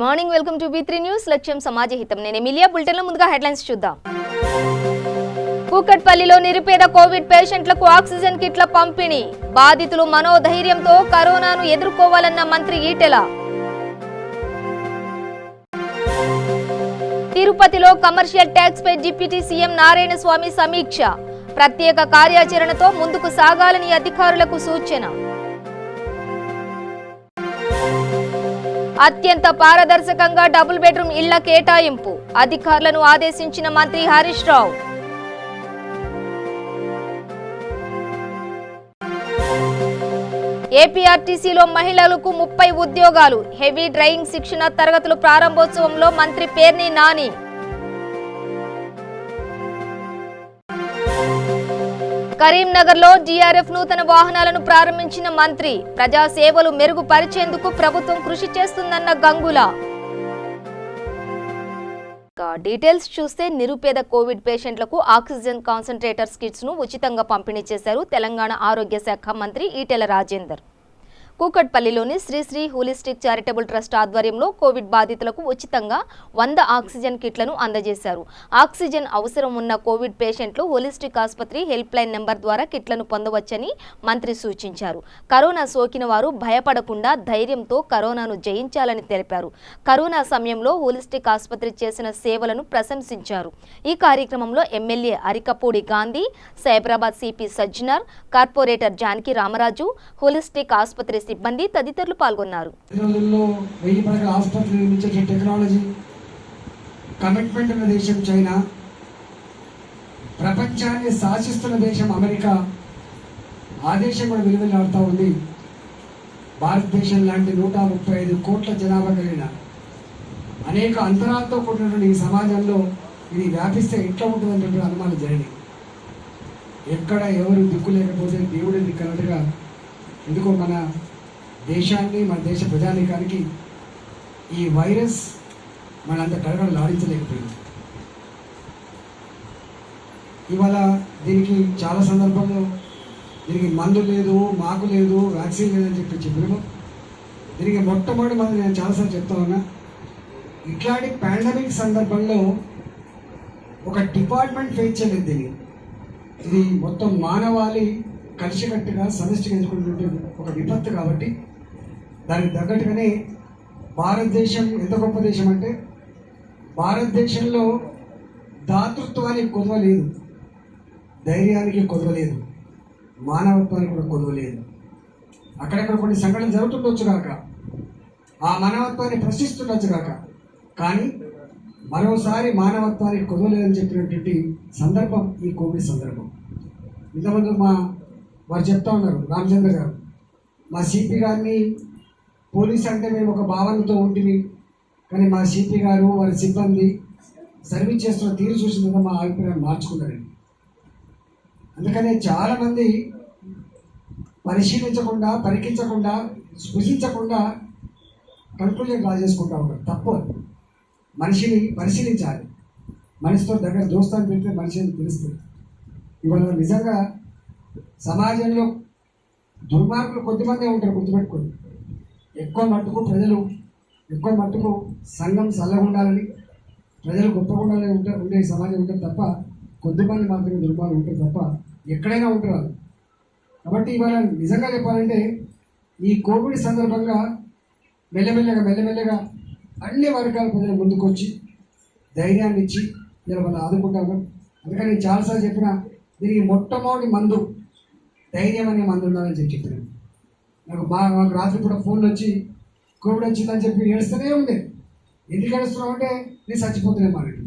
Morning welcome to B3 news. లక్ష్యం సమాజహితం. నేను Emilia. Bulletin లో ముందుగా హెడ్లైన్స్ చూద్దాం. కూకట్పల్లిలో నిరుపేద కోవిడ్ పేషెంట్లకు ఆక్సిజన్ కిట్ల పంపిణీ. బాధితులు మనోధైర్యంతో కరోనాను ఎదుర్కోవాలన్న మంత్రి ఈటెల. తిరుపతిలో కమర్షియల్ ట్యాక్స్ పై డిప్యూటీ సీఎం నారాయణ స్వామి సమీక్ష. ప్రత్యేక కార్యాచరణతో ముందుకు సాగాలని అధికారులకు సూచన. అత్యంత పారదర్శకంగా డబుల్ బెడ్రూమ్ ఇళ్ల కేటాయింపు. అధికారులను ఆదేశించిన మంత్రి హరీష్ రావు. ఏపీఆర్టీసీలో మహిళలకు 30 ఉద్యోగాలు. హెవీ డ్రైవింగ్ శిక్షణ తరగతుల ప్రారంభోత్సవంలో మంత్రి పేర్ని నాని. కరీంనగర్లో జీఆర్ఎఫ్ నూతన వాహనాలను ప్రారంభించిన మంత్రి. ప్రజా సేవలు మెరుగుపరిచేందుకు ప్రభుత్వం కృషి చేస్తుందన్న గంగుల. డీటెయిల్స్ చూస్తే నిరుపేద కోవిడ్ పేషెంట్లకు ఆక్సిజన్ కాన్సంట్రేటర్స్ కిట్స్ ను ఉచితంగా పంపిణీ చేశారు తెలంగాణ ఆరోగ్య శాఖ మంత్రి ఈటెల రాజేందర్. కూకట్పల్లిలోని శ్రీశ్రీ హోలిస్టిక్ చారిటబుల్ ట్రస్ట్ ఆధ్వర్యంలో కోవిడ్ బాధితులకు ఉచితంగా 100 ఆక్సిజన్ కిట్లను అందజేశారు. ఆక్సిజన్ అవసరం ఉన్న కోవిడ్ పేషెంట్లు హోలిస్టిక్ ఆసుపత్రి హెల్ప్ లైన్ నెంబర్ ద్వారా కిట్లను పొందవచ్చని మంత్రి సూచించారు. కరోనా సోకిన వారు భయపడకుండా ధైర్యంతో కరోనాను జయించాలని తెలిపారు. కరోనా సమయంలో హోలిస్టిక్ ఆసుపత్రి చేసిన సేవలను ప్రశంసించారు. ఈ కార్యక్రమంలో MLA Arikapudi Gandhi, Cyberabad CP Sajjanar, corporator Janaki Ramaraju, holistic ఆసుపత్రి సిబ్బంది తదితరులు పాల్గొన్నారు. చైనా, ప్రపంచాన్ని శాసిస్తున్న దేశం అమెరికా, ఆ దేశం కూడా విలువలాడుతూ ఉంది. భారతదేశం లాంటి 135 కోట్ల జనాభా కలిగిన అనేక అంతరాలతో కూడినటువంటి ఈ సమాజంలో ఇది వ్యాపిస్తే ఎట్లా ఉంటుందనేటువంటి అనుమానం జరిగింది. ఎక్కడ ఎవరు దిక్కు లేకపోతే దేవుడి దిక్కన్నట్టుగా ఎందుకో మన దేశాన్ని, మన దేశ ప్రజానీకానికి ఈ వైరస్ మనంత కడగడలు ఆడించలేకపోయింది. ఇవాళ దీనికి చాలా సందర్భంలో దీనికి మందు లేదు, మాకు లేదు, వ్యాక్సిన్ లేదని చెప్పినాము. దీనికి మొట్టమొదటి మనం నేను చాలాసార్లు చెప్తా ఉన్నా, ఇట్లాంటి పాండమిక్ సందర్భంలో ఒక డిపార్ట్మెంట్ ఫేస్ చేయలేదు. దీన్ని ఇది మొత్తం మానవాళి కలిసికట్టుగా సమిష్టిగా ఎదుర్కొంటుంటే ఒక విపత్తు. కాబట్టి దానికి తగ్గట్టుగానే భారతదేశం ఎంత గొప్ప దేశం అంటే, భారతదేశంలో దాతృత్వానికి కొదవలేదు, ధైర్యానికి కొదవలేదు, మానవత్వానికి కూడా కొదవలేదు. అక్కడక్కడ కొన్ని సంఘటనలు జరుగుతుండొచ్చు కాక, ఆ మానవత్వాన్ని ప్రశ్నిస్తుండొచ్చు కాక, కానీ మరోసారి మానవత్వానికి కొదవలేదని చెప్పినటువంటి సందర్భం ఈ కోవిడ్ సందర్భం. ఇంతమంది వారు చెప్తా ఉన్నారు, రామచంద్ర గారు, మా సిపి గారిని పోలీస్ అంటే మేము ఒక భావనతో ఉంటుంది, కానీ మా సిపి గారు వారి సిబ్బంది సర్వీస్ చేస్తున్న తీరు చూసిన తర్వాత మా అభిప్రాయం మార్చుకున్నారండి. అందుకనే చాలామంది పరిశీలించకుండా, పరికించకుండా, స్పృశించకుండా కన్క్లూజన్ డ్రా చేసుకుంటా ఉంటారు. తప్పు. మనిషిని పరిశీలించాలి. మనిషితో దగ్గర దోస్తాన్ని పెడితే మనిషిని తెలుస్తుంది. ఇవాళ నిజంగా సమాజంలో దుర్మార్గులు కొద్దిమందే ఉంటారు, గుర్తుపెట్టుకోండి. ఎక్కువ మట్టుకు సంఘం చల్లగా ఉండాలని, ప్రజలు గొప్పగా ఉండాలని ఉండే సమాజం ఉంటుంది తప్ప, కొద్దిమంది మాత్రమే దుర్మార్గులు ఉంటారు తప్ప ఎక్కడైనా ఉంటారు. కాబట్టి ఇవాళ నిజంగా చెప్పాలంటే ఈ కోవిడ్ సందర్భంగా మెల్లమెల్లగా అన్ని వర్గాల ప్రజలు ముందుకు వచ్చి ధైర్యాన్ని ఇచ్చి ఇలా వాళ్ళు ఆదుకుంటాము. అందుకని నేను చాలాసార్లు చెప్పిన, దీనికి మొట్టమొదటి మందు ధైర్యం అనే మందు ఉండాలని చెప్పాను. మాకు రాత్రి కూడా ఫోన్లు వచ్చి కోవిడ్ వచ్చిందని చెప్పి ఏడుస్తూనే ఉంది. ఎందుకు ఏడుస్తున్నావు అంటే నేను చచ్చిపోతున్నాను అన్నట్టు.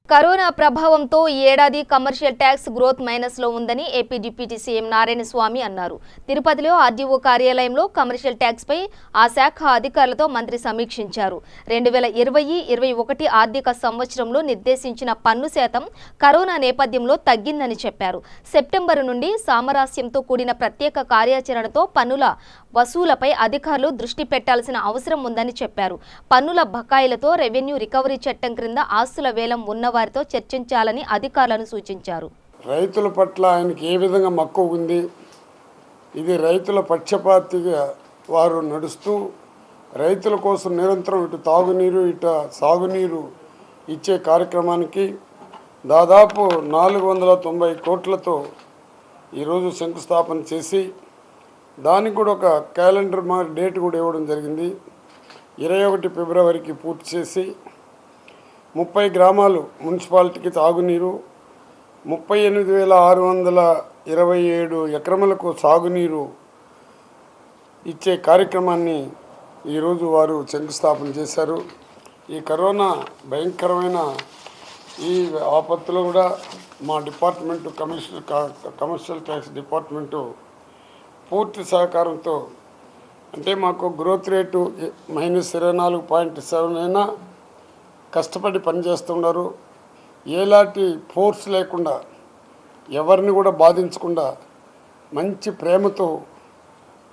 కరోనా ప్రభావంతో ఈ ఏడాది కమర్షియల్ ట్యాక్స్ గ్రోత్ మైనస్ లో ఉందని ఏపీ డిప్యూటీ సీఎం నారాయణ స్వామి అన్నారు. తిరుపతిలో ఆర్డీఓ కార్యాలయంలో కమర్షియల్ ట్యాక్స్ పై ఆ శాఖ అధికారులతో మంత్రి సమీక్షించారు. 2020-21 ఆర్థిక సంవత్సరంలో నిర్దేశించిన పన్ను శాతం కరోనా నేపథ్యంలో తగ్గిందని చెప్పారు. సెప్టెంబరు నుండి సామరస్యంతో కూడిన ప్రత్యేక కార్యాచరణతో పన్నుల వసూలపై అధికారులు దృష్టి పెట్టాల్సిన అవసరం ఉందని చెప్పారు. పన్నుల బకాయిలతో రెవెన్యూ రికవరీ చట్టం క్రింద ఆస్తుల వేలం ఉన్న వారితో చర్చించాలని అధికారులను సూచించారు. రైతుల పట్ల ఆయనకి ఏ విధంగా మక్కువ ఉంది, ఇది రైతుల పక్షపాతిగా వారు నడుస్తూ రైతుల కోసం నిరంతరం ఇటు తాగునీరు ఇటు సాగునీరు ఇచ్చే కార్యక్రమానికి దాదాపు 490 కోట్లతో ఈరోజు శంకుస్థాపన చేసి దానికి కూడా ఒక క్యాలెండర్ డేట్ కూడా ఇవ్వడం జరిగింది. 21 ఫిబ్రవరికి పూర్తి చేసి 30 గ్రామాలు మున్సిపాలిటీకి తాగునీరు, 38,627 ఎకరములకు సాగునీరు ఇచ్చే కార్యక్రమాన్ని ఈరోజు వారు శంకుస్థాపన చేశారు. ఈ కరోనా భయంకరమైన ఈ ఆపత్తులో కూడా మా డిపార్ట్మెంటు కమర్షియల్ ట్యాక్స్ డిపార్ట్మెంటు పూర్తి సహకారంతో, అంటే మాకు గ్రోత్ రేటు -24.7 అయినా కష్టపడి పనిచేస్తున్నారు. ఎలాంటి ఫోర్స్ లేకుండా ఎవరిని కూడా బాధించకుండా మంచి ప్రేమతో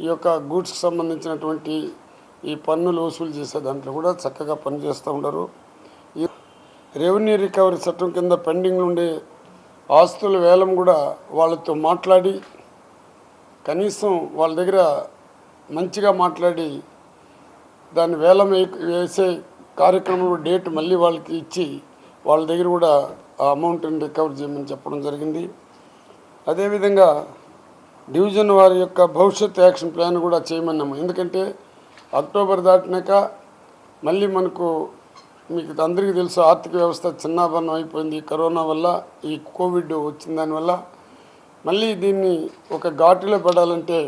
ఈ యొక్క గూడ్స్కి సంబంధించినటువంటి ఈ పన్నులు వసూలు చేసే దాంట్లో కూడా చక్కగా పనిచేస్తూ ఉన్నారు. ఈ రెవెన్యూ రికవరీ చట్టం కింద పెండింగ్లు ఉండే ఆస్తుల వేలం కూడా వాళ్ళతో మాట్లాడి కనీసం వాళ్ళ దగ్గర మంచిగా మాట్లాడి దాన్ని వేలం వేసే కార్యక్రమంలో డేట్ మళ్ళీ వాళ్ళకి ఇచ్చి వాళ్ళ దగ్గర కూడా ఆ అమౌంట్ని రికవర్ చేయమని చెప్పడం జరిగింది. అదేవిధంగా డివిజన్ వారి యొక్క భవిష్యత్ యాక్షన్ ప్లాన్ కూడా చేయమన్నాము. ఎందుకంటే అక్టోబర్ దాటినాక మళ్ళీ మీకు అందరికీ తెలుసు ఆర్థిక వ్యవస్థ చిన్నాభరణం అయిపోయింది కరోనా వల్ల, ఈ కోవిడ్ వచ్చిన దానివల్ల. మళ్ళీ దీన్ని ఒక ఘాటులో పడాలంటే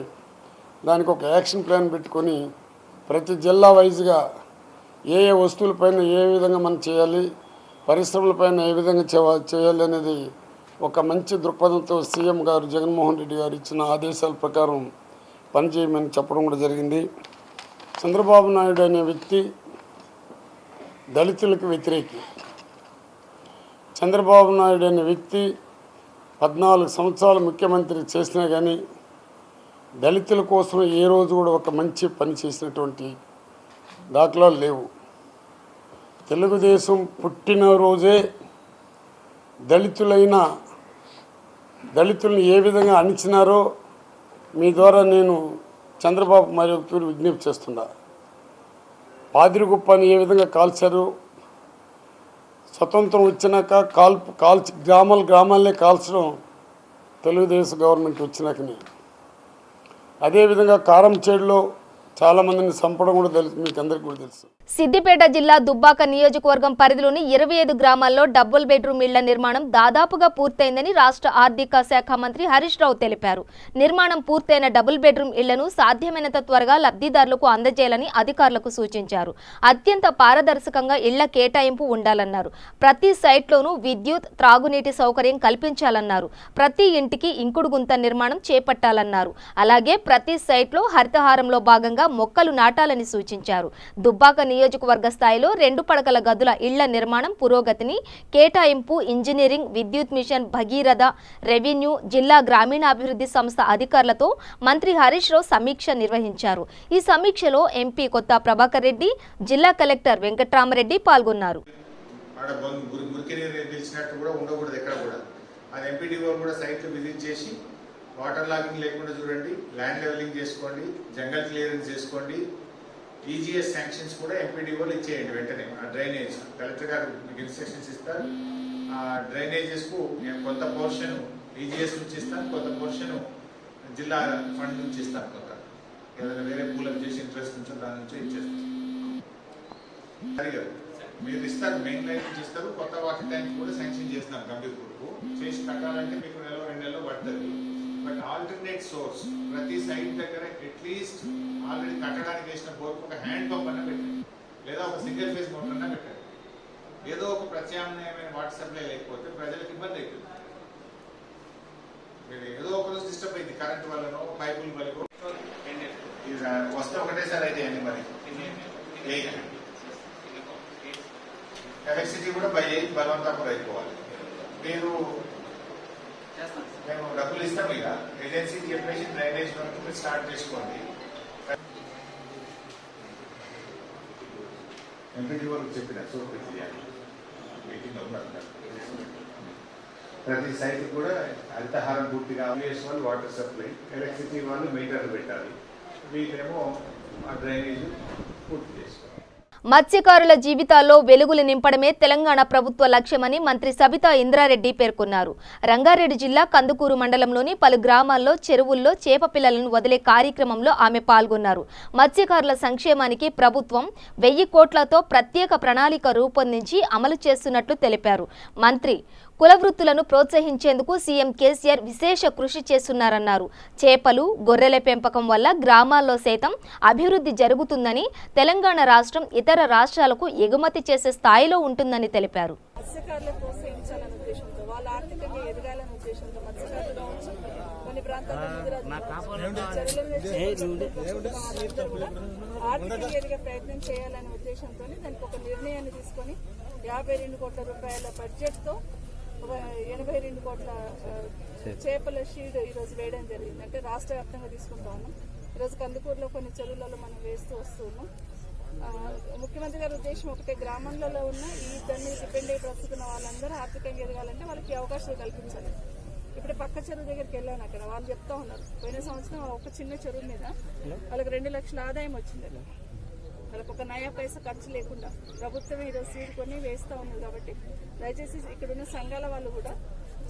దానికి ఒక యాక్షన్ ప్లాన్ పెట్టుకొని ప్రతి జిల్లా వైజ్గా ఏ వస్తువులపైన ఏ విధంగా మనం చేయాలి, పరిశ్రమలపైన ఏ విధంగా చేయాలి అనేది ఒక మంచి దృక్పథంతో సీఎం గారు జగన్మోహన్ రెడ్డి గారు ఇచ్చిన ఆదేశాల ప్రకారం పనిచేయమని చెప్పడం కూడా జరిగింది. చంద్రబాబు నాయుడు అనే వ్యక్తి దళితులకు వ్యతిరేకి. చంద్రబాబు నాయుడు అనే వ్యక్తి 14 సంవత్సరాలు ముఖ్యమంత్రి చేసినా కానీ దళితుల కోసం ఏ రోజు కూడా ఒక మంచి పని చేసినటువంటి దాఖలాలు లేవు. తెలుగుదేశం పుట్టినరోజే దళితులను ఏ విధంగా అణిచినారో మీ ద్వారా నేను చంద్రబాబు మరి ఒకరు విజ్ఞప్తి చేస్తున్నా. పాదిరిగుప్పని ఏ విధంగా కాల్చారు, స్వతంత్రం వచ్చినాక గ్రామాలే కాల్చడం తెలుగుదేశం గవర్నమెంట్ వచ్చినాకనే. అదేవిధంగా కారంచేడులో చాలామందిని చంపడం కూడా తెలుసు, మీకు అందరికీ కూడా తెలుసు. సిద్దిపేట జిల్లా దుబ్బాక నియోజకవర్గం పరిధిలోని 25 గ్రామాల్లో డబుల్ బెడ్రూమ్ ఇళ్ల నిర్మాణం దాదాపుగా పూర్తయిందని రాష్ట్ర ఆర్థిక శాఖ మంత్రి హరీష్ రావు తెలిపారు. నిర్మాణం పూర్తయిన డబుల్ బెడ్రూమ్ ఇళ్లను సాధ్యమైనంత త్వరగా లబ్ధిదారులకు అందజేయాలని అధికారులకు సూచించారు. అత్యంత పారదర్శకంగా ఇళ్ల కేటాయింపు ఉండాలన్నారు. ప్రతి సైట్లోనూ విద్యుత్, త్రాగునీటి సౌకర్యం కల్పించాలన్నారు. ప్రతి ఇంటికి ఇంకుడు గుంత నిర్మాణం చేపట్టాలన్నారు. అలాగే ప్రతి సైట్లో హరితహారంలో భాగంగా మొక్కలు నాటాలని సూచించారు. దుబ్బాక నియోజకవర్గ స్థాయిలో 2 పడకల గదుల ఇళ్ల నిర్మాణం పురోగతిని, కేటాయింపు, ఇంజనీరింగ్, విద్యుత్ మిషన్ భగీరథ, రెవెన్యూ, జిల్లా గ్రామీణాభివృద్ధి సంస్థ అధికారులతో మంత్రి హరీష్ రావు సమీక్ష నిర్వహించారు. ఈ సమీక్షలో ఎంపీ కొత్త ప్రభాకర్ రెడ్డి, జిల్లా కలెక్టర్ వెంకట్రామరెడ్డి పాల్గొన్నారు. వాటర్ లాగింగ్ లేకుండా చూడండి, ల్యాండ్ లెవెలింగ్ చేసుకోండి, జంగల్ క్లియరెన్స్ చేసుకోండి. ఈజీఎస్ శాంక్షన్స్ కూడా ఎంపీడీఓలు ఇచ్చేయండి వెంటనే. ఆ డ్రైనేజ్ కలెక్టర్ గారు మీకు ఇన్స్ట్రక్షన్స్ ఇస్తారు. ఆ డ్రైనేజెస్కు నేను కొంత పోర్షన్ ఈజీఎస్ నుంచి ఇస్తాను, కొంత పోర్షన్ జిల్లా ఫండ్ నుంచి ఇస్తాను, కొంత ఏదైనా వేరే పూలకు చేసి ఇంట్రెస్ట్ నుంచో దాని నుంచో ఇచ్చేస్తాను. మీరు ఇస్తారు, మెయిన్ లైన్ నుంచి ఇస్తారు. కొత్త వాటర్ ట్యాంక్ కూడా శాంక్షన్ చేస్తాను కంప్యూటర్కు. చేసి కట్టాలంటే మీకు 1-2 నెలలు పడుతుంది. బట్ ఆల్టర్నేట్ సోర్స్ ప్రతి సైట్ దగ్గర అట్లీస్ట్ ఆల్రెడీ కట్టడానికి వేసిన బోర్కు ఒక హ్యాండ్ పంప్ అన్న పెట్టండి, లేదా ఒక సింగిల్ ఫేజ్ మోటార్ అన్న పెట్టండి. ఏదో ఒక ప్రత్యామ్నాయమైన వాటర్ సప్లై లేకపోతే ప్రజలకు ఇబ్బంది అవుతుంది. మీరు ఏదో ఒక రోజు డిస్టర్బ్ అయింది, కరెంట్ వల్లనో పైపుల వల్ల వస్తే ఒకటేసారి అయితే అండి. మరి ఎలక్ట్రిసిటీ కూడా బై 8 బలవంతంగా అయిపోవాలి. మేము డబ్బులు ఇస్తాం, ఇక ఏజెన్సీకి చెప్పేసి డ్రైనేజ్ వరకు మీరు స్టార్ట్ చేసుకోండి. ఎంపీడీ వరకు చెప్పిన మీటింగ్ ప్రతి సైట్ కూడా హరితహారం పూర్తిగా వాళ్ళు వాటర్ సప్లై, ఎలక్ట్రిసిటీ వాళ్ళు మీటర్లు పెట్టాలి. వీళ్ళేమో ఆ డ్రైనేజ్ పూర్తి చేసుకోవాలి. మత్స్యకారుల జీవితాల్లో వెలుగులు నింపడమే తెలంగాణ ప్రభుత్వ లక్ష్యమని మంత్రి సబితా ఇంద్రారెడ్డి పేర్కొన్నారు. రంగారెడ్డి జిల్లా కందుకూరు మండలంలోని పలు గ్రామాల్లో చెరువుల్లో చేప పిల్లలను వదిలే కార్యక్రమంలో ఆమె పాల్గొన్నారు. మత్స్యకారుల సంక్షేమానికి ప్రభుత్వం 1000 కోట్లతో ప్రత్యేక ప్రణాళిక రూపొందించి అమలు చేస్తున్నట్లు తెలిపారు. మంత్రి కుల వృత్తులను ప్రోత్సహించేందుకు సీఎం కేసీఆర్ విశేష కృషి చేస్తున్నారన్నారు. చేపలు, గొర్రెల పెంపకం వల్ల గ్రామాల్లో సైతం అభివృద్ధి జరుగుతుందని, తెలంగాణ రాష్ట్రం ఇతర రాష్ట్రాలకు ఎగుమతి చేసే స్థాయిలో ఉంటుందని తెలిపారు. మత్స్యకారులు ప్రోత్సహించాలనే ఉద్దేశంతో, వాళ్ళ ఆర్థికంగా ఎదగాలనే ఉద్దేశంతో మత్స్యకారులు కావచ్చు, కొన్ని ప్రాంతాల్లో ఆర్థికంగా ఎదిగే ప్రయత్నం చేయాలనే ఉద్దేశంతో దానికి ఒక నిర్ణయాన్ని తీసుకొని 52 కోట్ల రూపాయల బడ్జెట్తో 82 కోట్ల చేపల షీడ్ ఈరోజు వేయడం జరిగింది. అంటే రాష్ట్ర వ్యాప్తంగా తీసుకుంటా ఉన్నాం. ఈరోజు కందుకూరులో కొన్ని చెరువులలో మనం వేస్తూ వస్తున్నాం. ముఖ్యమంత్రి గారి ఉద్దేశం ఒకటే, గ్రామంలో ఉన్న ఈ దాన్ని డిపెండ్ అయ్యి బ్రతుకుతున్న వాళ్ళందరూ ఆర్థికంగా ఎదగాలంటే వాళ్ళకి అవకాశాలు కల్పించాలి. ఇప్పుడు పక్క చెరువు దగ్గరికి వెళ్ళాను, అక్కడ వాళ్ళు చెప్తా ఉన్నారు, పోయిన సంవత్సరం ఒక చిన్న చెరువు మీద వాళ్ళకి 2 లక్షల ఆదాయం వచ్చింది. వాళ్ళకి ఒక నయా పైసా ఖర్చు లేకుండా ప్రభుత్వం ఈరోజు సీడ్ కొని వేస్తూ ఉంది. కాబట్టి దయచేసి ఇక్కడ ఉన్న సంఘాల వాళ్ళు కూడా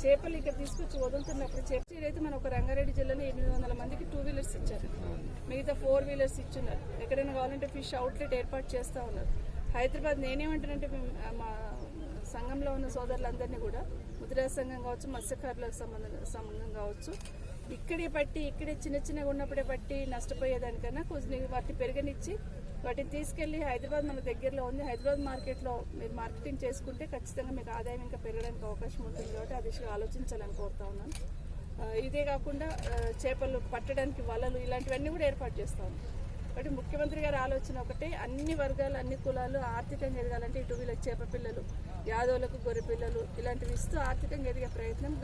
చేపలు ఇక్కడ తీసుకొచ్చి వదులుతున్నప్పుడు అయితే మనం ఒక రంగారెడ్డి జిల్లాలో 800 మందికి 2 వీలర్స్ ఇచ్చారు, మిగతా 4 వీలర్స్ ఇచ్చున్నారు. ఎక్కడైనా కావాలంటే ఫిష్ అవుట్లెట్ ఏర్పాటు చేస్తూ ఉన్నారు. హైదరాబాద్ నేనేమంటానంటే మా సంఘంలో ఉన్న సోదరులందరినీ కూడా, ముద్రా సంఘం కావచ్చు, మత్స్యకారులకు సంబంధం కావచ్చు, ఇక్కడే చిన్నగా ఉన్నప్పుడే పట్టి నష్టపోయేదానికన్నా కొంచెం వాటిని పెరగనిచ్చి వాటిని తీసుకెళ్లి హైదరాబాద్ మన దగ్గరలో ఉంది, హైదరాబాద్ మార్కెట్లో మీరు మార్కెటింగ్ చేసుకుంటే ఖచ్చితంగా మీకు ఆదాయం ఇంకా పెరగడానికి అవకాశం ఉంటుంది. కాబట్టి ఆ దిశగా ఆలోచించాలని కోరుతా ఉన్నాను. ఇదే కాకుండా చేపలు పట్టడానికి వలలు ఇలాంటివన్నీ కూడా ఏర్పాటు చేస్తా ఉన్నాం. కాబట్టి ముఖ్యమంత్రి గారి ఆలోచన ఒకటే, అన్ని వర్గాలు, అన్ని కులాలు ఆర్థికంగా ఎదగాలంటే ఇటు వీళ్ళకి చేప పిల్లలు, యాదవులకు గొర్రె పిల్లలు ఇలాంటివి ఇస్తూ ఆర్థికంగా ఎదిగే ప్రయత్నం,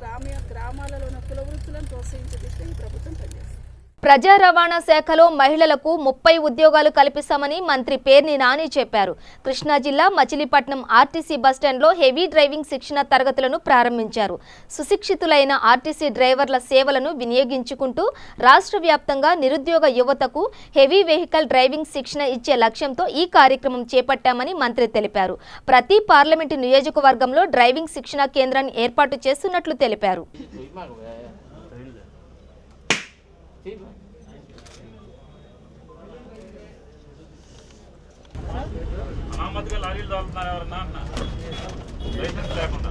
గ్రామాలలో ఉన్న కుల వృత్తులను ప్రోత్సహించే దిశగా ఈ ప్రభుత్వం పనిచేస్తుంది. ప్రజా రవాణా శాఖలో మహిళలకు 30 ఉద్యోగాలు కల్పిస్తామని మంత్రి పేర్ని నాని చెప్పారు. కృష్ణా జిల్లా మచిలీపట్నం ఆర్టీసీ బస్టాండ్లో హెవీ డ్రైవింగ్ శిక్షణ తరగతులను ప్రారంభించారు. సుశిక్షితులైన ఆర్టీసీ డ్రైవర్ల సేవలను వినియోగించుకుంటూ రాష్ట్ర వ్యాప్తంగా నిరుద్యోగ యువతకు హెవీ వెహికల్ డ్రైవింగ్ శిక్షణ ఇచ్చే లక్ష్యంతో ఈ కార్యక్రమం చేపట్టామని మంత్రి తెలిపారు. ప్రతి పార్లమెంటు నియోజకవర్గంలో డ్రైవింగ్ శిక్షణ కేంద్రాన్ని ఏర్పాటు చేస్తున్నట్లు తెలిపారు. అనామతిగా లారీలు తోలుతున్నారు ఎవరన్నా అన్న లైసెన్స్ లేకుండా.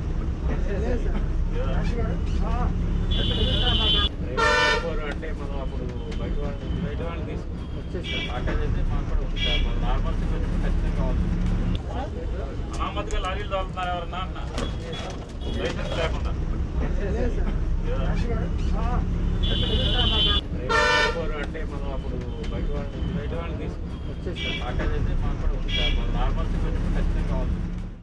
అంటే మనం అప్పుడు బయట వాళ్ళని తీసుకొచ్చేసాం. ప్యాకేజ్ అయితే మాకు కూడా ఉంది సార్, మన నార్మల్ సిచ్యువేషన్ ఖచ్చితంగా కావాలి. అనామతిగా లారీలు తోలుతున్నారు ఎవరన్నా అన్న లైసెన్స్ లేకుండా. అంటే మనం అప్పుడు బయట వాళ్ళని తీసుకొచ్చేసాం. ప్యాకేజ్ అయితే మాకు కూడా ఉంది సార్, మన నార్మల్ సిచ్యువేషన్ ఖచ్చితంగా కావాలి.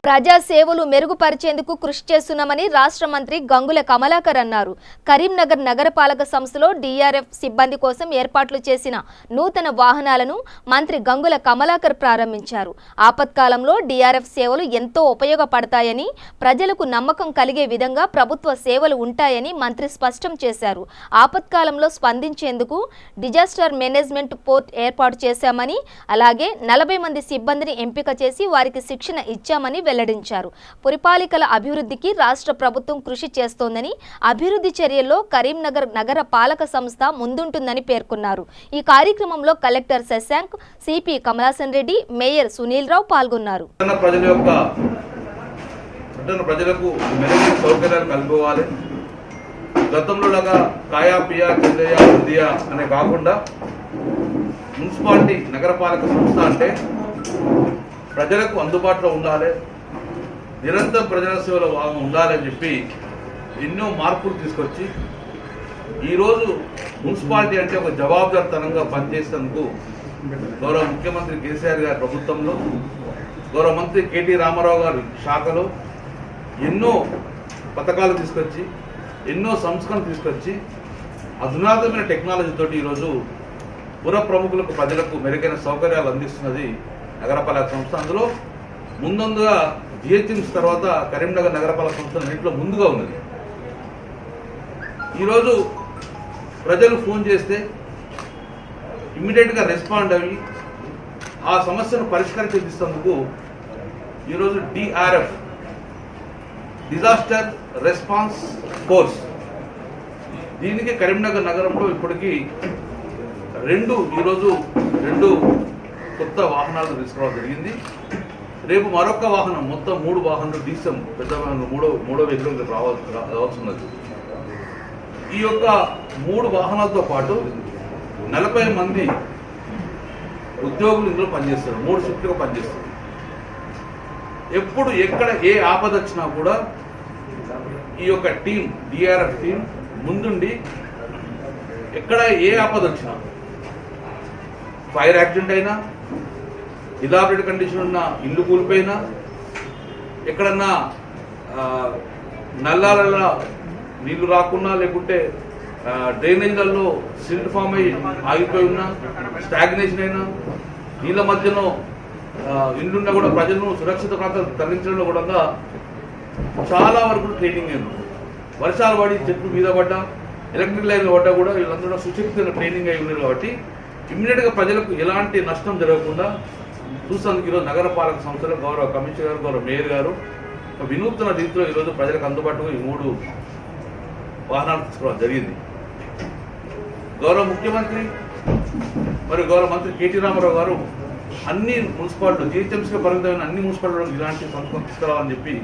ప్రజా సేవలు మెరుగుపరిచేందుకు కృషి చేస్తున్నామని రాష్ట్ర మంత్రి గంగుల కమలాకర్ అన్నారు. కరీంనగర్ నగరపాలక సంస్థలో డీఆర్ఎఫ్ సిబ్బంది కోసం ఏర్పాట్లు చేసిన నూతన వాహనాలను మంత్రి గంగుల కమలాకర్ ప్రారంభించారు. ఆపత్కాలంలో డీఆర్ఎఫ్ సేవలు ఎంతో ఉపయోగపడతాయని, ప్రజలకు నమ్మకం కలిగే విధంగా ప్రభుత్వ సేవలు ఉంటాయని మంత్రి స్పష్టం చేశారు. ఆపత్కాలంలో స్పందించేందుకు డిజాస్టర్ మేనేజ్మెంట్ పోర్ట్ ఏర్పాటు చేశామని, అలాగే 40 మంది సిబ్బందిని ఎంపిక చేసి వారికి శిక్షణ ఇచ్చామని వెల్లడించారు. పురపాలికల అభివృద్ధికి రాష్ట్ర ప్రభుత్వం కృషి చేస్తోందని, అభివృద్ధి చర్యల్లో కరీంనగర్ నగర పాలక సంస్థ ముందుంటుందని పేర్కొన్నారు. ఈ కార్యక్రమంలో collector Shashank, CP Kamalasan Reddy, mayor Sunil Rao పాల్గొన్నారు. ప్రజలకు మెరుగైన సౌకర్యాలు కల్పించాలి. గతంలో లాగా కాయా పియా కిందయా ఉదయా అనే కాకుండా మున్సిపాలిటీ నగరపాలక సంస్థ అంటే ప్రజలకు అందుబాటులో ఉండాలి, నిరంతరం ప్రజల సేవలో ఉండాలని చెప్పి ఎన్నో మార్పులు తీసుకొచ్చి ఈరోజు మున్సిపాలిటీ అంటే ఒక జవాబుదారితనంగా పనిచేసేందుకు గౌరవ ముఖ్యమంత్రి కేసీఆర్ గారి ప్రభుత్వంలో, గౌరవ మంత్రి కేటీ రామారావు గారి శాఖలో ఎన్నో పథకాలు తీసుకొచ్చి, ఎన్నో సంస్కరణలు తీసుకొచ్చి, అధునాతనమైన టెక్నాలజీతోటి ఈరోజు పుర ప్రముఖులకు, ప్రజలకు మెరుగైన సౌకర్యాలు అందిస్తున్నది నగరపాలక సంస్థ. అందులో ముందుగా జిహెచ్ఎంసీ తర్వాత కరీంనగర్ నగరపాలక సంస్థ అన్నింటిలో ముందుగా ఉన్నది. ఈరోజు ప్రజలు ఫోన్ చేస్తే ఇమ్మీడియట్గా రెస్పాండ్ అయ్యి ఆ సమస్యను పరిష్కరించేందుకు ఈరోజు డిఆర్ఎఫ్ డిజాస్టర్ రెస్పాన్స్ ఫోర్స్ దీనికి కరీంనగర్ నగరంలో ఇప్పటికీ ఈరోజు రెండు కొత్త వాహనాలు తీసుకురావడం జరిగింది. రేపు మరొక వాహనం, మొత్తం 3 వాహనాలు డీసెం పెద్ద మూడో వెహికల్ రావాల్సిన్నది. ఈ యొక్క 3 వాహనాలతో పాటు 40 మంది ఉద్యోగులు ఇందులో పనిచేస్తారు. 3 షిఫ్ట్లుగా పనిచేస్తారు. ఎప్పుడు ఎక్కడ ఏ ఆపద వచ్చినా కూడా ఈ యొక్క టీం డిఆర్ఎఫ్ టీం ముందుండి ఎక్కడ ఏ ఆపద వచ్చినా, ఫైర్ యాక్సిడెంట్ అయినా, ఇలాబరేట్ కండిషన్ ఉన్న ఇల్లు కూలిపోయినా, ఎక్కడన్నా నల్లాలలో నీళ్లు రాకున్నా, లేకుంటే డ్రైనేజ్లలో సిల్ట్ ఫామ్ అయ్యి ఆగిపోయి ఉన్నా, స్టాగ్నేషన్ అయినా, నీళ్ళ మధ్యలో ఇల్లున్నా కూడా ప్రజలను సురక్షిత ప్రాంతాలకు తరలించడంలో కూడా చాలా వరకు ట్రైనింగ్ అయింది. వర్షాలు పడి చెట్లు మీద పడ్డా, ఎలక్ట్రిక్ లైన్లు పడ్డా కూడా వీళ్ళందరూ సుశిక్షిత ట్రైనింగ్ అయి ఉన్నారు. కాబట్టి ఇమ్మీడియట్గా ప్రజలకు ఎలాంటి నష్టం జరగకుండా చూసేందుకు ఈరోజు నగరపాలక సంస్థల గౌరవ కమిషనర్ గారు, గౌరవ మేయర్ గారు వినూత్న రీతిలో ఈరోజు ప్రజలకు అందుబాటులో ఈ 3 వాహనాలు తీసుకోవడం జరిగింది. గౌరవ ముఖ్యమంత్రి మరియు గౌరవ మంత్రి కేటీ రామారావు గారు అన్ని మున్సిపాలిటీలు, జీహెచ్ఎంసీగా పరిమితమైన అన్ని మున్సిపాలిటీలకు ఇలాంటి సంస్థలు తీసుకురావాలని చెప్పి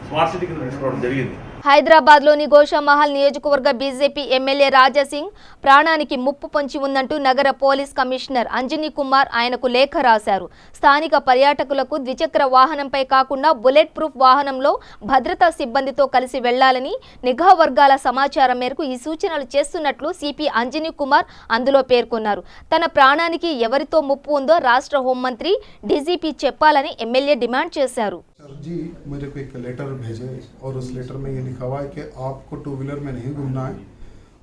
స్మార్ట్ సిటీ కింద తీసుకోవడం జరిగింది. హైదరాబాద్లోని గోషామహల్ నియోజకవర్గ బీజేపీ ఎమ్మెల్యే రాజాసింగ్ ప్రాణానికి ముప్పు పొంచి ఉందంటూ నగర పోలీస్ కమిషనర్ అంజనీ కుమార్ ఆయనకు లేఖ రాశారు. స్థానిక పర్యాటకులకు ద్విచక్ర వాహనంపై కాకుండా బుల్లెట్ ప్రూఫ్ వాహనంలో భద్రతా సిబ్బందితో కలిసి వెళ్లాలని నిఘా వర్గాల సమాచారం మేరకు ఈ సూచనలు చేస్తున్నట్లు సిపి అంజనీ కుమార్ అందులో పేర్కొన్నారు. తన ప్రాణానికి ఎవరితో ముప్పు ఉందో రాష్ట్ర హోంమంత్రి డీజీపీ చెప్పాలని ఎమ్మెల్యే డిమాండ్ చేశారు. सर जी मेरे को एक लेटर भेजे और उस लेटर में ये लिखा हुआ है कि आपको 2 व्हीलर में नहीं घूमना है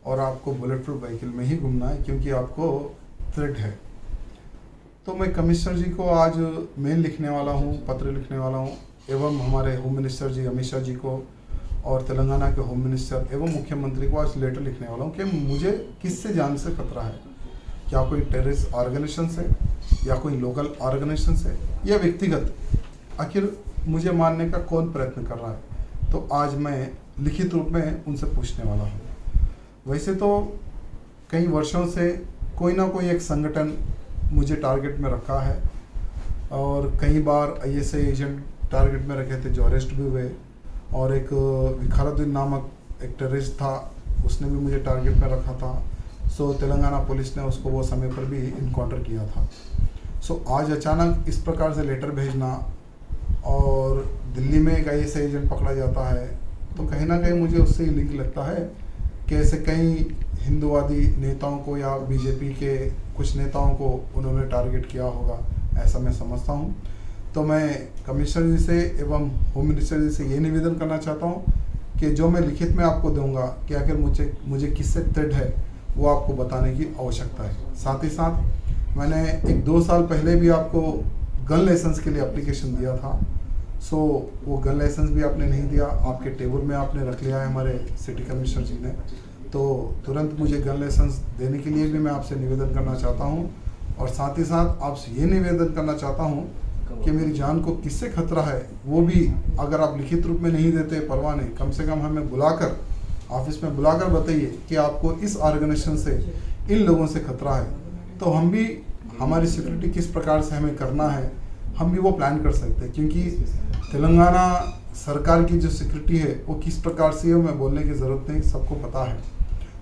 और आपको बुलेट प्रूफ व्हीकल में ही घूमना है क्योंकि आपको थ्रेट है. तो मैं कमिश्नर जी को आज मेल लिखने वाला हूँ, पत्र लिखने वाला हूँ एवं हमारे होम मिनिस्टर जी अमित शाह जी को और तेलंगाना के होम मिनिस्टर एवं मुख्यमंत्री को आज लेटर लिखने वाला हूँ कि मुझे किससे जान से खतरा है. क्या कोई टेररिस्ट ऑर्गेनाइजेशन से या कोई लोकल ऑर्गेनाइजेशन से या व्यक्तिगत, आखिर मुझे मारने का कौन प्रयत्न कर रहा है. तो आज मैं लिखित रूप में उनसे पूछने वाला हूँ. वैसे तो कई वर्षों से कोई ना कोई एक संगठन मुझे टारगेट में रखा है और कई बार ऐसे एजेंट टारगेट में रखे थे जो अरेस्ट भी हुए. और एक विखारुद्दीन नामक एक टेररिस्ट था, उसने भी मुझे टारगेट में रखा था. सो तेलंगाना पुलिस ने उसको वो समय पर भी इनकाउंटर किया था. सो आज अचानक इस प्रकार से लेटर भेजना और दिल्ली में एक ऐसे एजेंट पकड़ा जाता है तो कहीं ना कहीं मुझे उससे ही लिंक लगता है कि ऐसे कई हिंदूवादी नेताओं को या बीजेपी के कुछ नेताओं को उन्होंने टारगेट किया होगा, ऐसा मैं समझता हूँ. तो मैं कमिश्नर जी से एवं होम मिनिस्टर जी से ये निवेदन करना चाहता हूँ कि जो मैं लिखित में आपको दूंगा कि आखिर मुझे किससे थ्रेट है वो आपको बताने की आवश्यकता है. साथ ही साथ मैंने 1-2 साल पहले भी आपको गन लाइसेंस के लिए एप्लीकेशन दिया था. सो वो गन लाइसेंस भी आपने नहीं दिया, आपके टेबल में आपने रख लिया है हमारे सिटी कमिश्नर जी ने. तो तुरंत मुझे गन लाइसेंस देने के लिए भी मैं आपसे निवेदन करना चाहता हूँ. और साथ ही साथ आपसे ये निवेदन करना चाहता हूँ कि मेरी जान को किससे खतरा है वो भी अगर आप लिखित रूप में नहीं देते परवाह नहीं, कम से कम हमें बुलाकर ऑफिस में बुलाकर बताइए कि आपको इस ऑर्गेनाइजेशन से इन लोगों से खतरा है. तो हम भी हमारी सिक्योरिटी किस प्रकार से हमें करना है हम भी वो प्लान कर सकते हैं. क्योंकि तेलंगाना सरकार की जो सिक्योरिटी है वो किस प्रकार से है मैं बोलने की ज़रूरत नहीं, सबको पता है.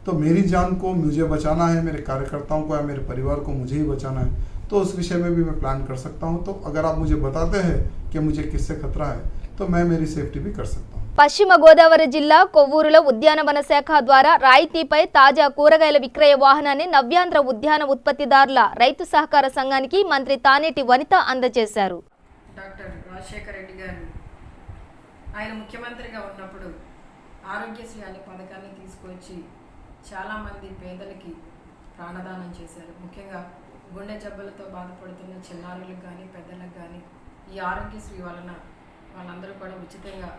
तो मेरी जान को मुझे बचाना है, मेरे कार्यकर्ताओं को या मेरे परिवार को मुझे ही बचाना है. तो उस विषय में भी मैं प्लान कर सकता हूँ. तो अगर आप मुझे बताते हैं कि मुझे किससे खतरा है तो मैं मेरी सेफ्टी भी कर सकता हूँ. పశ్చిమ గోదావరి జిల్లా కొవ్వూరులో ఉద్యానవన శాఖ ద్వారా రాయితీపై తాజా కూరగాయల విక్రయ వాహనాన్ని నవ్యాంధ్ర ఉద్యాన ఉత్పత్తిదారుల రైతు సహకార సంఘానికి మంత్రి తానేటి వనిత అందజేశారు. డాక్టర్ రాజశేఖర రెడ్డి గారు ఆయన ముఖ్యమంత్రిగా ఉన్నప్పుడు ఆరోగ్యశ్రీ అనే పథకాన్ని తీసుకొచ్చి చాలామంది పేదలకి ప్రాణదానం చేశారు. ముఖ్యంగా గుండె జబ్బులతో బాధపడుతున్న చిన్నారులకు కానీ పెద్దలకు కానీ ఈ ఆరోగ్యశ్రీ వలన వాళ్ళందరూ కూడా ఉచితంగా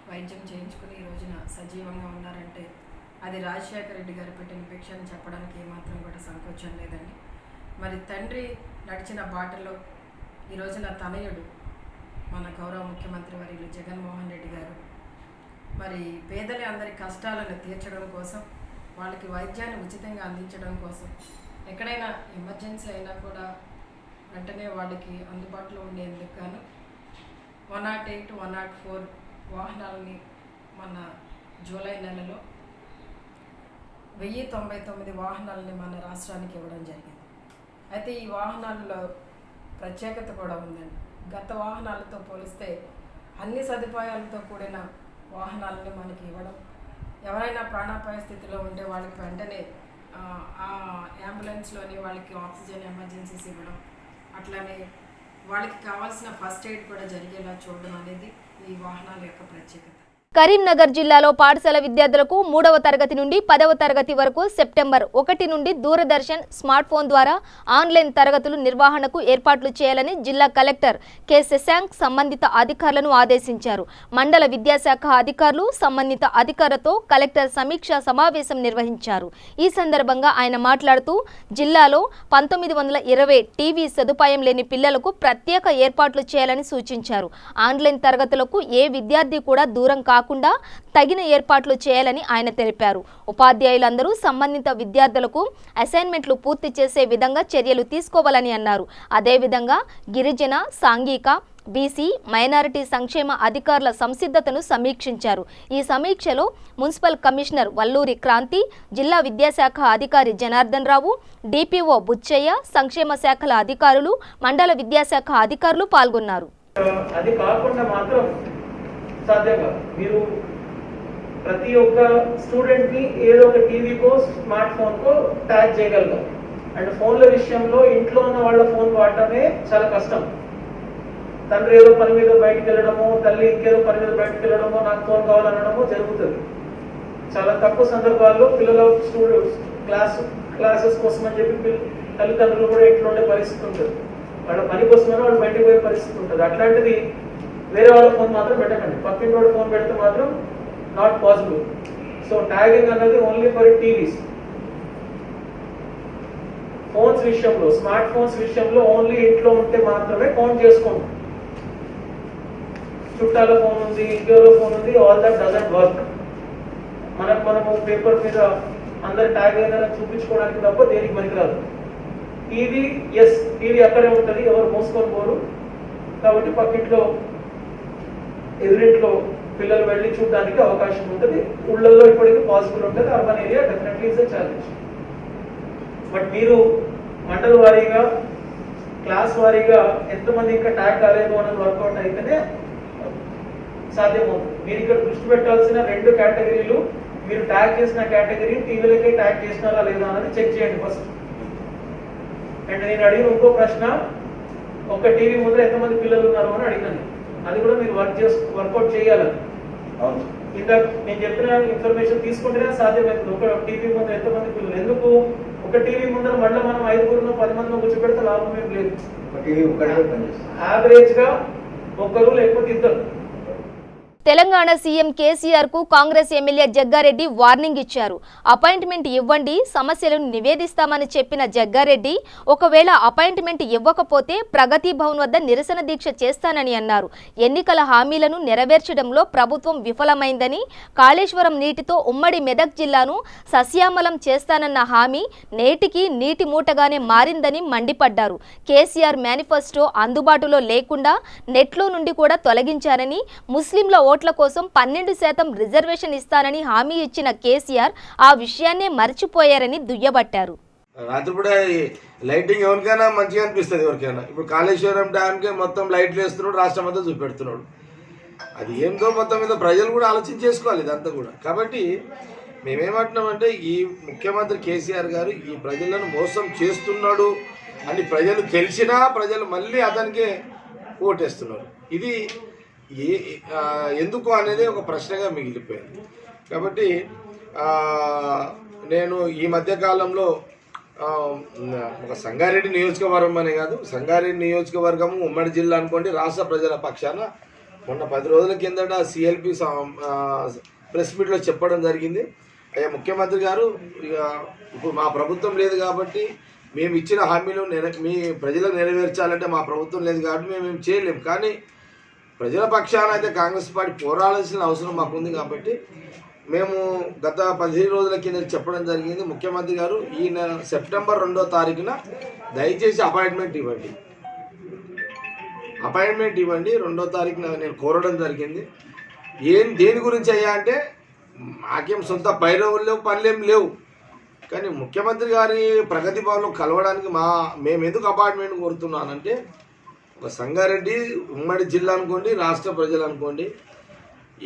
వైద్యం చేయించుకుని ఈ రోజున సజీవంగా ఉన్నారంటే అది రాజశేఖర రెడ్డి గారు పెట్టిన భిక్ష అని చెప్పడానికి ఏమాత్రం కూడా సంకోచం లేదండి. మరి తండ్రి నడిచిన బాటలో ఈ రోజున తనయుడు మన గౌరవ ముఖ్యమంత్రి వర్యులు జగన్మోహన్ రెడ్డి గారు మరి పేదల అందరి కష్టాలను తీర్చడం కోసం, వాళ్ళకి వైద్యాన్ని ఉచితంగా అందించడం కోసం, ఎక్కడైనా ఎమర్జెన్సీ అయినా కూడా వెంటనే వాళ్ళకి అందుబాటులో ఉండేందుకు గాను 108, 104 వాహనాలని మన జూలై నెలలో 1099 వాహనాలని మన రాష్ట్రానికి ఇవ్వడం జరిగింది. అయితే ఈ వాహనాలలో ప్రత్యేకత కూడా ఉందండి. గత వాహనాలతో పోలిస్తే అన్ని సదుపాయాలతో కూడిన వాహనాలని మనకి ఇవ్వడం, ఎవరైనా ప్రాణాపాయ స్థితిలో ఉంటే వాళ్ళకి వెంటనే ఆ అంబులెన్స్లోని వాళ్ళకి ఆక్సిజన్ ఎమర్జెన్సీస్ ఇవ్వడం, అట్లానే వాళ్ళకి కావాల్సిన ఫస్ట్ ఎయిడ్ కూడా జరిగేలా చూడడం అనేది ఈ వాహనాల యొక్క ప్రత్యేకత. కరీంనగర్ జిల్లాలో పాఠశాల విద్యార్థులకు 3వ తరగతి నుండి 10వ తరగతి వరకు సెప్టెంబర్ 1 నుండి దూరదర్శన్ స్మార్ట్ ఫోన్ ద్వారా ఆన్లైన్ తరగతులు నిర్వహణకు ఏర్పాట్లు చేయాలని జిల్లా కలెక్టర్ కె శశాంక్ సంబంధిత అధికారులను ఆదేశించారు. మండల విద్యాశాఖ అధికారులు సంబంధిత అధికారులతో కలెక్టర్ సమీక్షా సమావేశం నిర్వహించారు. ఈ సందర్భంగా ఆయన మాట్లాడుతూ జిల్లాలో 1920 టీవీ సదుపాయం లేని పిల్లలకు ప్రత్యేక ఏర్పాట్లు చేయాలని సూచించారు. ఆన్లైన్ తరగతులకు ఏ విద్యార్థి కూడా దూరం కాకుండా తగిన ఏర్పాట్లు చేయాలని ఆయన తెలిపారు. ఉపాధ్యాయులందరూ సంబంధిత విద్యార్థులకు అసైన్మెంట్లు పూర్తి చేసే విధంగా చర్యలు తీసుకోవాలని అన్నారు. అదేవిధంగా గిరిజన, సాంఘిక, బీసీ, మైనారిటీ సంక్షేమ అధికారుల సంసిద్ధతను సమీక్షించారు. ఈ సమీక్షలో మున్సిపల్ కమిషనర్ వల్లూరి క్రాంతి, జిల్లా విద్యాశాఖ అధికారి జనార్దన్ రావు, డిపిఓ బుచ్చయ్య, సంక్షేమ శాఖల అధికారులు, మండల విద్యాశాఖ అధికారులు పాల్గొన్నారు. అది కాకుండా మాత్రం సాధ్యంగా మీరు ప్రతి ఒక్క స్టూడెంట్ని ఏదో ఒక టీవీకో స్మార్ట్ ఫోన్కో ట్యాగ్ చేయగలగాలి. అండ్ ఫోన్ల విషయంలో ఇంట్లో ఉన్న వాళ్ళ ఫోన్ వాడటమే చాలా కష్టం. తండ్రి ఏదో పని మీద బయటికి వెళ్ళడమో, తల్లి ఇంకేదో పని మీద బయటికి వెళ్ళడమో, నాకు ఫోన్ కావాలనడమో జరుగుతుంది. చాలా తక్కువ సందర్భాల్లో పిల్లల క్లాసెస్ కోసం అని చెప్పి తల్లిదండ్రులు కూడా ఇంట్లో ఉండే పరిస్థితి ఉంటుంది. వాళ్ళ పని కోసమైనా వాళ్ళు బయటకు పోయే పరిస్థితి ఉంటుంది. అట్లాంటిది వేరే వాళ్ళ ఫోన్ మాత్రం పెట్టకండి. పక్కింటి వాళ్ళ ఫోన్ పెడితే మాత్రం నాట్ పాసిబుల్. సో ట్యాగింగ్ అనేది ఓన్లీ ఫర్ టీవీస్. ఫోన్స్ విషయంలో, స్మార్ట్ ఫోన్స్ విషయంలో ఓన్లీ ఇంట్లో ఉంటే మాత్రమే కౌంట్ చేసుకోండి. చుట్టాల ఫోన్ ఉంది, ఇంకెవరో ఫోన్ ఉంది, ఆల్ దట్ డజంట్ వర్క్. మనము పేపర్ మీద అందరు ట్యాగ్ అయినా చూపించుకోవడానికి తప్ప దేనికి పనికిరాదు. టీవీ టీవీ అక్కడే ఉంటుంది, ఎవరు మోసుకొని పోరు. కాబట్టి పక్కింట్లో ఎదురింట్లో పిల్లలు వెళ్ళి చూడడానికి అవకాశం ఉంటుంది. ఊళ్ళల్లో ఇప్పటికీ పాసిబుల్ ఉంటుంది. Urban area definitely is a challenge. But మీరు మండల వారీగా, క్లాస్ వారీగా ఎంతమంది ఇంకా ట్యాగ్ కాలేదు అన్నది వర్కౌట్ అయితేనే సాధ్యమవుతుంది. మీరు ఇక్కడ దృష్టి పెట్టాల్సిన 2 కేటగిరీలు, మీరు ట్యాగ్ చేసిన కేటగిరీ టీవీలకే ట్యాగ్ చేసినారా లేదా అన్నది చెక్ చేయండి ఫస్ట్. అండ్ నేను అడిగిన ఇంకో ప్రశ్న, ఒక టీవీ ముందర ఎంతమంది పిల్లలు ఉన్నారు అని అడిగినాను. అది కూడా మీరు వర్కౌట్ చేయాలని. ఇంకా నేను చెప్పిన ఇన్ఫర్మేషన్ తీసుకుంటేనే సాధ్యమవుతుంది. ఒక టీవీ ముందర ఎంతమంది పిల్లలు. ఎందుకు ఒక టీవీ ముందర మళ్ళీ మనం 5 10 మంది కూర్చోబెడితే లాభం ఏం లేదు. యావరేజ్ గా 1 లేకపోతే 2. తెలంగాణ సీఎం కేసీఆర్ కు కాంగ్రెస్ ఎమ్మెల్యే జగ్గారెడ్డి వార్నింగ్ ఇచ్చారు. అపాయింట్మెంట్ ఇవ్వండి, సమస్యలను నివేదిస్తామని చెప్పిన జగ్గారెడ్డి ఒకవేళ అపాయింట్మెంట్ ఇవ్వకపోతే ప్రగతి భవన్ వద్ద నిరసన దీక్ష చేస్తానని అన్నారు. ఎన్నికల హామీలను నెరవేర్చడంలో ప్రభుత్వం విఫలమైందని, కాళేశ్వరం నీటితో ఉమ్మడి మెదక్ జిల్లాను సస్యామలం చేస్తానన్న హామీ నేటికి నీటి మూటగానే మారిందని మండిపడ్డారు. కేసీఆర్ మేనిఫెస్టో అందుబాటులో లేకుండా నెట్లో నుండి కూడా తొలగించారని, ముస్లింల ఓట్ల కోసం 12% రిజర్వేషన్ ఇస్తానని హామీ ఇచ్చిన కేసీఆర్ ఆ విషయాన్నే మర్చిపోయారని దుయ్యబట్టారు. రాత్రిపూట లైటింగ్ ఎవరికైనా మంచిగా అనిపిస్తుంది. ఎవరికైనా ఇప్పుడు కాళేశ్వరం డ్యామ్కి మొత్తం లైట్లు వేస్తున్నాడు, రాష్ట్రం అంతా చూపెడుతున్నాడు. అది ఏందో మొత్తం మీద ప్రజలు కూడా ఆలోచించేసుకోవాలి ఇదంతా కూడా. కాబట్టి మేమేమంటున్నామంటే ఈ ముఖ్యమంత్రి కేసీఆర్ గారు ఈ ప్రజలను మోసం చేస్తున్నాడు అని ప్రజలు తెలిసినా ప్రజలు మళ్ళీ అతనికి ఓటేస్తున్నారు. ఇది ఎందుకు అనేది ఒక ప్రశ్నగా మిగిలిపోయింది. కాబట్టి నేను ఈ మధ్యకాలంలో ఒక సంగారెడ్డి నియోజకవర్గం అనే కాదు, సంగారెడ్డి నియోజకవర్గము ఉమ్మడి జిల్లా అనుకోండి, రాష్ట్ర ప్రజల పక్షాన మొన్న 10 రోజుల కిందట సిఎల్పి ప్రెస్ మీట్లో చెప్పడం జరిగింది. అయ్యా ముఖ్యమంత్రి గారు, ఇప్పుడు మా ప్రభుత్వం లేదు కాబట్టి మేము ఇచ్చిన హామీలు మీ ప్రజలకు నెరవేర్చాలంటే మా ప్రభుత్వం లేదు కాబట్టి మేము చేయలేము. కానీ ప్రజల పక్షాన అయితే కాంగ్రెస్ పార్టీ పోరాడాల్సిన అవసరం మాకుంది. కాబట్టి మేము గత 15 రోజుల కింద చెప్పడం జరిగింది. ముఖ్యమంత్రి గారు ఈ సెప్టెంబర్ 2వ తారీఖున దయచేసి అపాయింట్మెంట్ ఇవ్వండి. 2వ తారీఖున నేను కోరడం జరిగింది. దేని గురించి అయ్యా అంటే మాకేం సొంత పైరవులు లేవు, పనులేం లేవు. కానీ ముఖ్యమంత్రి గారి ప్రగతి భవన్లో కలవడానికి మేము ఎందుకు అపాయింట్మెంట్ కోరుతున్నానంటే, ఒక సంగారెడ్డి ఉమ్మడి జిల్లా అనుకోండి, రాష్ట్ర ప్రజలు అనుకోండి,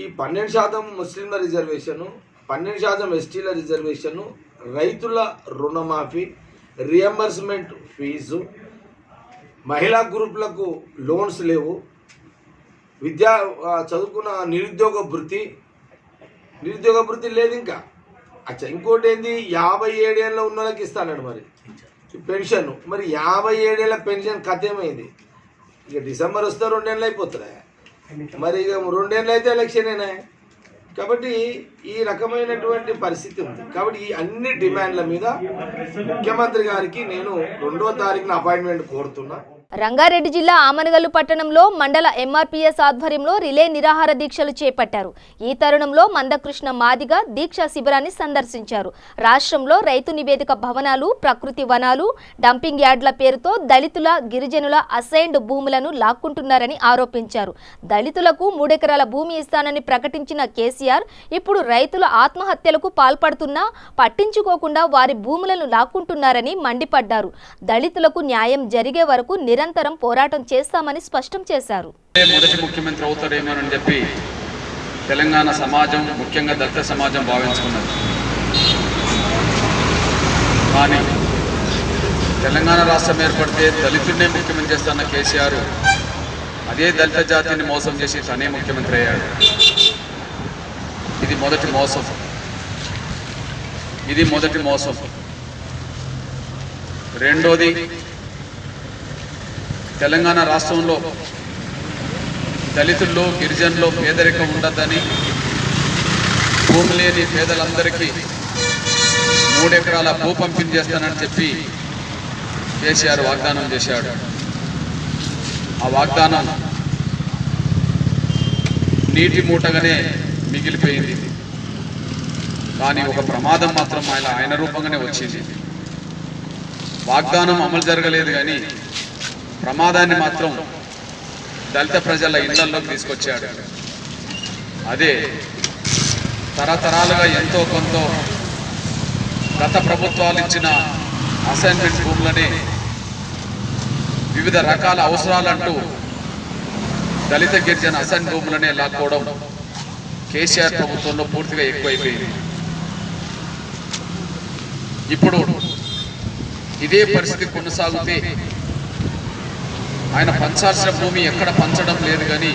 ఈ 12% ముస్లింల రిజర్వేషను, 12% ఎస్టీల రిజర్వేషను, రైతుల రుణమాఫీ, రియంబర్స్మెంట్ ఫీజు, మహిళా గ్రూపులకు లోన్స్ లేవు, చదువుకున్న నిరుద్యోగ భృతి లేదు. ఇంకా ఇంకోటి ఏంది, 57 ఏళ్ళ ఉన్న వాళ్ళకి ఇస్తానండి మరి పెన్షన్. మరి 57 ఏళ్ళ పెన్షన్ కథ ఏమైంది? ఇక డిసెంబర్ వస్తే 2 ఏళ్ళు అయిపోతున్నాయి. మరి ఇక 2 ఏళ్ళు అయితే ఎలక్షనేనా? కాబట్టి ఈ రకమైనటువంటి పరిస్థితి ఉంది. కాబట్టి ఈ అన్ని డిమాండ్ల మీద ముఖ్యమంత్రి గారికి నేను 2వ తారీఖున అపాయింట్మెంట్ కోరుతున్నా. రంగారెడ్డి జిల్లా ఆమనగల్లు పట్టణంలో మండల ఎంఆర్పీఎస్ ఆధ్వర్యంలో రిలే నిరాహార దీక్షలు చేపట్టారు. ఈ తరుణంలో మందకృష్ణ మాదిగ దీక్షా శిబిరాన్ని సందర్శించారు. రాష్ట్రంలో రైతు నివేదిక భవనాలు, ప్రకృతి వనాలు, డంపింగ్ యార్డ్ల పేరుతో దళితుల, గిరిజనుల అసైన్డ్ భూములను లాక్కుంటున్నారని ఆరోపించారు. దళితులకు 3 ఎకరాల భూమి ఇస్తానని ప్రకటించిన కేసీఆర్ ఇప్పుడు రైతుల ఆత్మహత్యలకు పాల్పడుతున్నా పట్టించుకోకుండా వారి భూములను లాక్కుంటున్నారని మండిపడ్డారు. దళితులకు న్యాయం జరిగే వరకు నిరంతరం పోరాటం చేస్తామని స్పష్టం చేశారు. మొదటి ముఖ్యమంత్రి అవుతారేమోనని చెప్పి తెలంగాణ సమాజం, ముఖ్యంగా దళిత సమాజం భావించుకున్నది. కానీ తెలంగాణ రాష్ట్రం ఏర్పడితే దళితుడినే ముఖ్యమంత్రి చేస్తున్న కేసీఆర్ అదే దళిత జాతిని మోసం చేసి తనే ముఖ్యమంత్రి అయ్యాడు. ఇది మొదటి మోసం. రెండోది, తెలంగాణ రాష్ట్రంలో దళితుల్లో, గిరిజనుల్లో పేదరికం ఉండద్దని, భూమి లేని పేదలందరికీ 3 ఎకరాల భూ పంపిణీ చేస్తానని చెప్పి కేసీఆర్ వాగ్దానం చేశాడు. ఆ వాగ్దానం నీటి మూటగానే మిగిలిపోయింది. కానీ ఒక ప్రమాదం మాత్రం ఆయన రూపంగానే వచ్చింది. వాగ్దానం అమలు జరగలేదు, కానీ ప్రమాదాన్ని మాత్రం దళిత ప్రజల ఇళ్లలోకి తీసుకొచ్చాడు. అదే తరతరాలుగా ఎంతో కొంత గత ప్రభుత్వాలు ఇచ్చిన అసైన్మెంట్ భూములని వివిధ రకాల అవసరాలంటూ దళిత గిరిజన అసైన్ భూములనే లాక్కోవడం కేసీఆర్ ప్రభుత్వంలో పూర్తిగా ఎక్కువైపోయింది. ఇప్పుడు ఇదే పరిస్థితి కొనసాగితే ఆయన పంచాల్సిన భూమి ఎక్కడ పంచడం లేదు, కానీ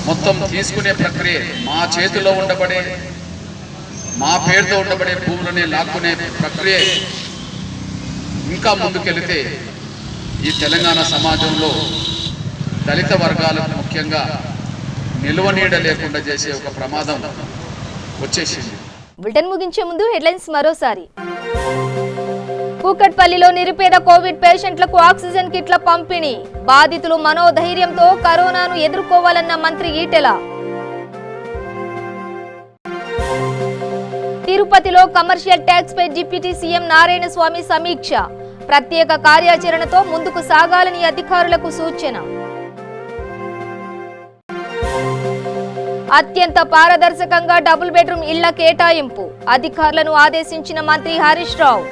మొత్తం తీసుకునే ప్రక్రియ మా చేతిలో ఉండబడే, మా పేరుతో ఉండబడే భూములనే లాక్కునే ప్రక్రియ ఇంకా ముందుకెళితే ఈ తెలంగాణ సమాజంలో దళిత వర్గాలకు ముఖ్యంగా నిలువనీడ లేకుండా చేసే ఒక ప్రమాదం వచ్చేసింది. బులెటిన్ ముగించే ముందు హెడ్లైన్స్ మరోసారి. కూకట్పల్లిలో నిరుపేద కోవిడ్ పేషెంట్లకు ఆక్సిజన్ కిట్ల పంపిణీ. బాధితులు మనోధైర్యంతో కరోనాను ఎదుర్కోవాలన్న మంత్రి ఈటెల. తిరుపతిలో కమర్షియల్ ట్యాక్స్ పై డిప్యూటీ సీఎం నారాయణ స్వామి సమీక్ష. ప్రత్యేక కార్యాచరణతో ముందుకు సాగాలని అధికారులకు సూచన. అత్యంత పారదర్శకంగా డబుల్ బెడ్రూమ్ ఇళ్ల కేటాయింపు. అధికారులను ఆదేశించిన మంత్రి హరీష్ రావు.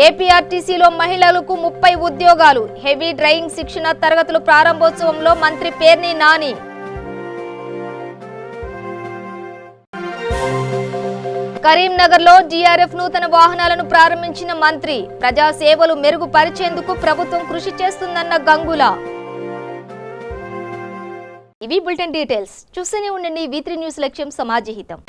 ఏపీఆర్టీసీలో మహిళలకు 30 ఉద్యోగాలు. హెవీ డ్రైవింగ్ శిక్షణ తరగతుల ప్రారంభోత్సవంలో మంత్రి పేర్ని నాని. కరీంనగర్లో జీఆర్ఎఫ్ నూతన వాహనాలను ప్రారంభించిన మంత్రి. ప్రజా సేవలు మెరుగుపరిచేందుకు ప్రభుత్వం కృషి చేస్తుందన్న గంగుల. ఇవి బులెటిన్ డీటెయిల్స్. చూస్తూనే ఉండండి V3 న్యూస్, లక్ష్యం సమాజహితం.